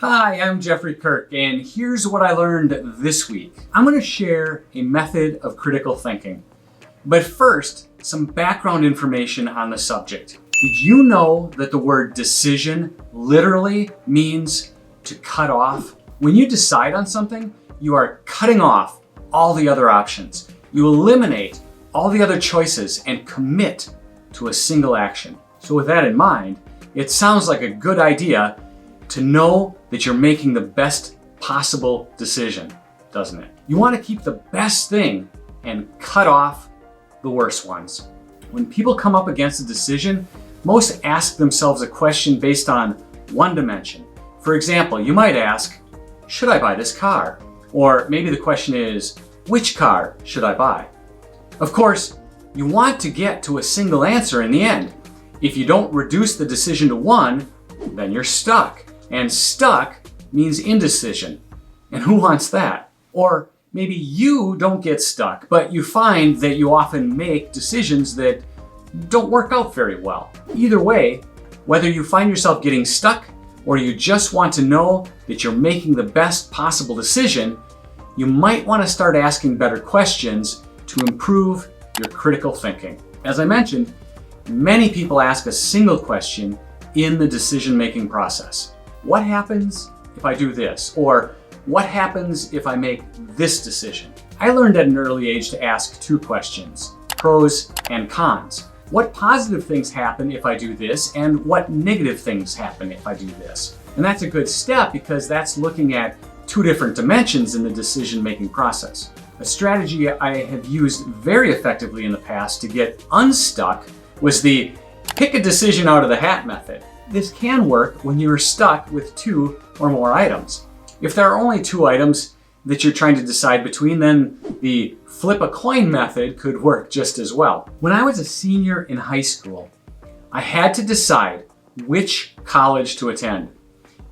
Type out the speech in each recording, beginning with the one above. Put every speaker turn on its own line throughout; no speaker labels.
Hi, I'm Jeffrey Kirk, and here's what I learned this week. I'm going to share a method of critical thinking. But first, some background information on the subject. Did you know that the word decision literally means to cut off? When you decide on something, you are cutting off all the other options. You eliminate all the other choices and commit to a single action. So with that in mind, it sounds like a good idea to know that you're making the best possible decision, doesn't it? You want to keep the best thing and cut off the worst ones. When people come up against a decision, most ask themselves a question based on one dimension. For example, you might ask, should I buy this car? Or maybe the question is, which car should I buy? Of course, you want to get to a single answer in the end. If you don't reduce the decision to one, then you're stuck. And stuck means indecision. And who wants that? Or maybe you don't get stuck, but you find that you often make decisions that don't work out very well. Either way, whether you find yourself getting stuck or you just want to know that you're making the best possible decision, you might want to start asking better questions to improve your critical thinking. As I mentioned, many people ask a single question in the decision-making process. What happens if I do this? Or what happens if I make this decision? I learned at an early age to ask two questions, pros and cons. What positive things happen if I do this, and what negative things happen if I do this? And that's a good step because that's looking at two different dimensions in the decision-making process. A strategy I have used very effectively in the past to get unstuck was the pick a decision out of the hat method. This can work when you are stuck with two or more items. If there are only two items that you're trying to decide between, then the flip a coin method could work just as well. When I was a senior in high school, I had to decide which college to attend.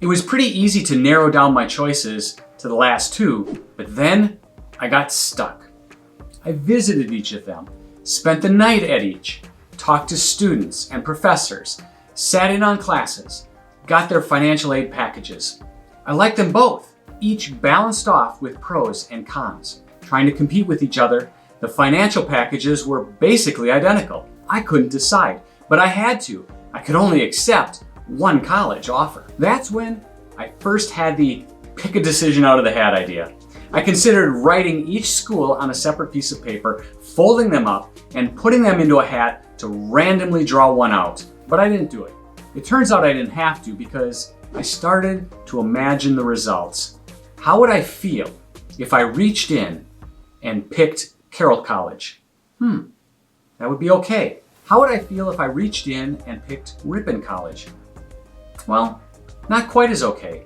It was pretty easy to narrow down my choices to the last two, but then I got stuck. I visited each of them, spent the night at each, talked to students and professors, sat in on classes, got their financial aid packages. I liked them both, each balanced off with pros and cons. Trying to compete with each other, the financial packages were basically identical. I couldn't decide, but I had to. I could only accept one college offer. That's when I first had the pick a decision out of the hat idea. I considered writing each school on a separate piece of paper, folding them up, and putting them into a hat to randomly draw one out. But I didn't do it. It turns out I didn't have to because I started to imagine the results. How would I feel if I reached in and picked Carroll College? That would be okay. How would I feel if I reached in and picked Ripon College? Well, not quite as okay.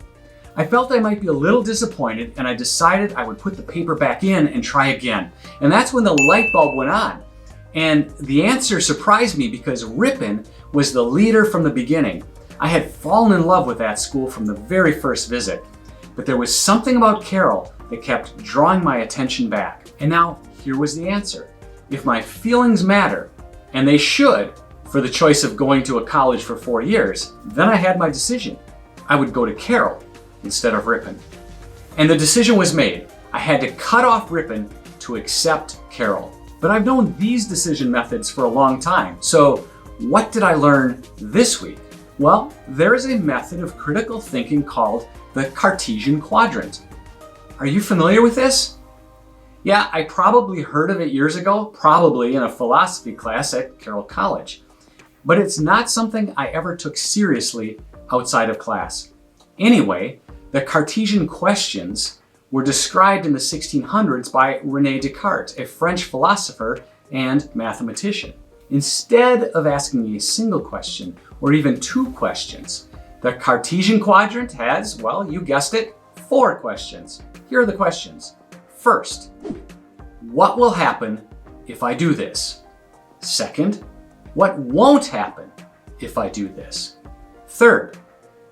I felt I might be a little disappointed, and I decided I would put the paper back in and try again. And that's when the light bulb went on. And the answer surprised me because Ripon was the leader from the beginning. I had fallen in love with that school from the very first visit. But there was something about Carroll that kept drawing my attention back. And now, here was the answer. If my feelings matter, and they should, for the choice of going to a college for 4 years, then I had my decision. I would go to Carroll instead of Ripon. And the decision was made. I had to cut off Ripon to accept Carroll. But I've known these decision methods for a long time. So what did I learn this week? Well, there is a method of critical thinking called the Cartesian Quadrant. Are you familiar with this? Yeah, I probably heard of it years ago, probably in a philosophy class at Carroll College. But it's not something I ever took seriously outside of class. Anyway, the Cartesian questions were described in the 1600s by René Descartes, a French philosopher and mathematician. Instead of asking a single question or even two questions, the Cartesian Quadrant has, well, you guessed it, 4 questions. Here are the questions. First, what will happen if I do this? Second, what won't happen if I do this? Third,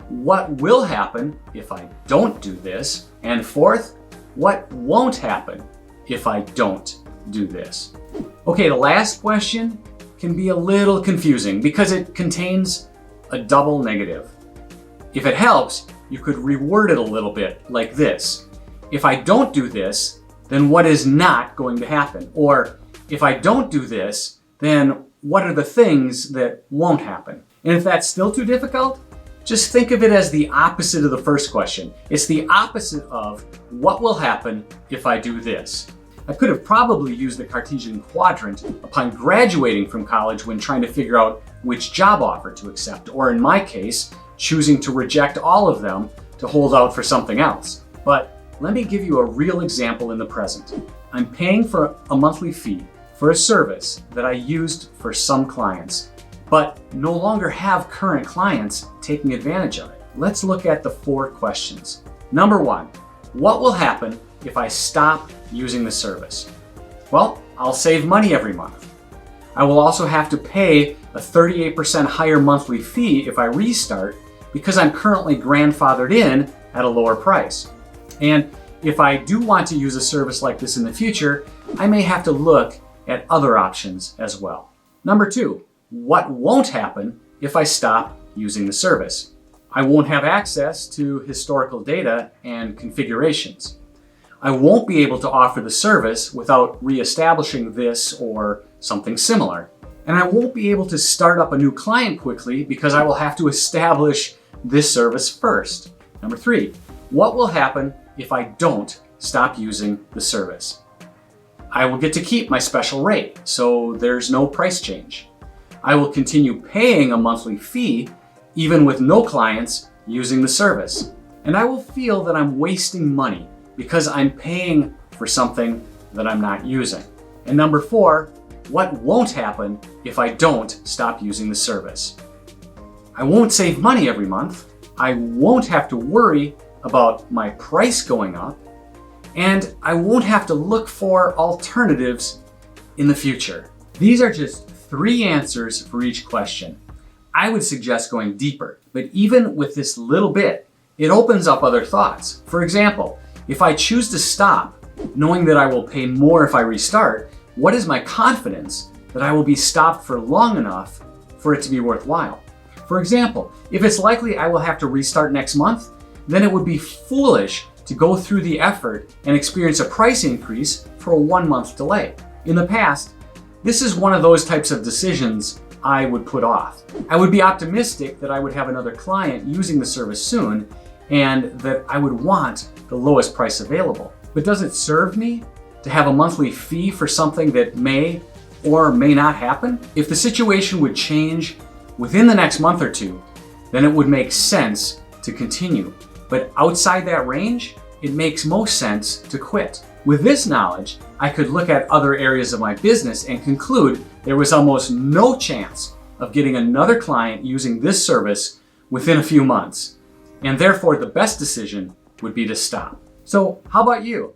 what will happen if I don't do this? And fourth, what won't happen if I don't do this? Okay, the last question can be a little confusing because it contains a double negative. If it helps, you could reword it a little bit like this. If I don't do this, then what is not going to happen? Or if I don't do this, then what are the things that won't happen? And if that's still too difficult, just think of it as the opposite of the first question. It's the opposite of what will happen if I do this. I could have probably used the Cartesian Quadrant upon graduating from college when trying to figure out which job offer to accept, or in my case, choosing to reject all of them to hold out for something else. But let me give you a real example in the present. I'm paying for a monthly fee for a service that I used for some clients, but no longer have current clients taking advantage of it. Let's look at the 4 questions. Number 1, what will happen if I stop using the service? Well, I'll save money every month. I will also have to pay a 38% higher monthly fee if I restart because I'm currently grandfathered in at a lower price. And if I do want to use a service like this in the future, I may have to look at other options as well. Number 2, what won't happen if I stop using the service? I won't have access to historical data and configurations. I won't be able to offer the service without reestablishing this or something similar. And I won't be able to start up a new client quickly because I will have to establish this service first. Number 3, what will happen if I don't stop using the service? I will get to keep my special rate, so there's no price change. I will continue paying a monthly fee even with no clients using the service. And I will feel that I'm wasting money because I'm paying for something that I'm not using. And number 4, what won't happen if I don't stop using the service? I won't save money every month. I won't have to worry about my price going up, and I won't have to look for alternatives in the future. These are just 3 answers for each question. I would suggest going deeper, but even with this little bit, it opens up other thoughts. For example, if I choose to stop, knowing that I will pay more if I restart, what is my confidence that I will be stopped for long enough for it to be worthwhile? For example, if it's likely I will have to restart next month, then it would be foolish to go through the effort and experience a price increase for a 1-month delay. In the past, this is one of those types of decisions I would put off. I would be optimistic that I would have another client using the service soon and that I would want the lowest price available. But does it serve me to have a monthly fee for something that may or may not happen? If the situation would change within the next month or 2, then it would make sense to continue. But outside that range, it makes most sense to quit. With this knowledge, I could look at other areas of my business and conclude there was almost no chance of getting another client using this service within a few months. And therefore, the best decision would be to stop. So how about you?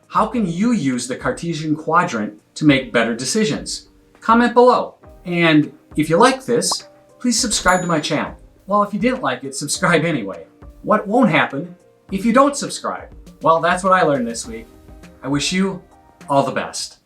How can you use the Cartesian Quadrant to make better decisions? Comment below. And if you like this, please subscribe to my channel. Well, if you didn't like it, subscribe anyway. What won't happen if you don't subscribe? Well, that's what I learned this week. I wish you all the best.